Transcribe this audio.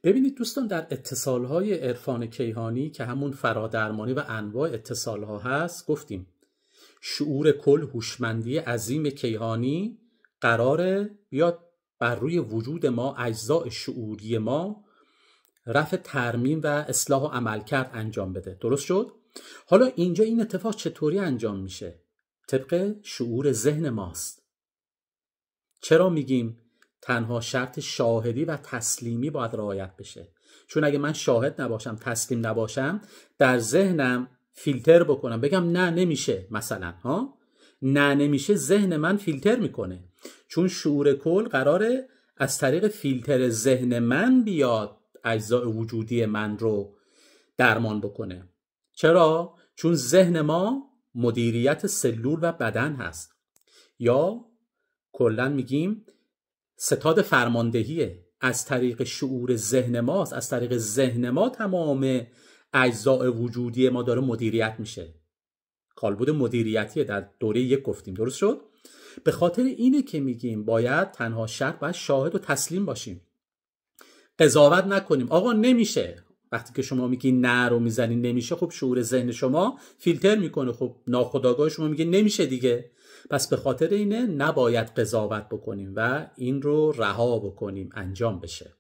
ببینید دوستان، در اتصالهای عرفان کیهانی که همون فرادرمانی و انواع اتصالها هست، گفتیم شعور کل، هوشمندی عظیم کیهانی قراره بیاد بر روی وجود ما، اجزاء شعوری ما، رفع ترمیم و اصلاح و عملکرد انجام بده. درست شد؟ حالا اینجا این اتفاق چطوری انجام میشه؟ طبق شعور ذهن ماست. چرا میگیم تنها شرط شاهدی و تسلیمی باید رعایت بشه؟ چون اگه من شاهد نباشم، تسلیم نباشم، در ذهنم فیلتر بکنم، بگم نه نمیشه، مثلا نه نمیشه، ذهن من فیلتر میکنه. چون شعور کل قراره از طریق فیلتر ذهن من بیاد اجزاء وجودی من رو درمان بکنه. چرا؟ چون ذهن ما مدیریت سلول و بدن هست، یا کلا میگیم ستاد فرماندهیه. از طریق شعور ذهن ماست، از طریق ذهن ما تمام اجزاء وجودی ما داره مدیریت میشه. کالبد مدیریتیه، در دوره 1 گفتیم. درست شد؟ به خاطر اینه که میگیم باید تنها شرط باید شاهد و تسلیم باشیم، قضاوت نکنیم. آقا نمیشه. وقتی که شما میگی نه رو میزنی نمیشه، خب شعور ذهن شما فیلتر میکنه، خب ناخودآگاه شما میگه نمیشه دیگه. پس به خاطر اینه نباید قضاوت بکنیم و این رو رها بکنیم انجام بشه.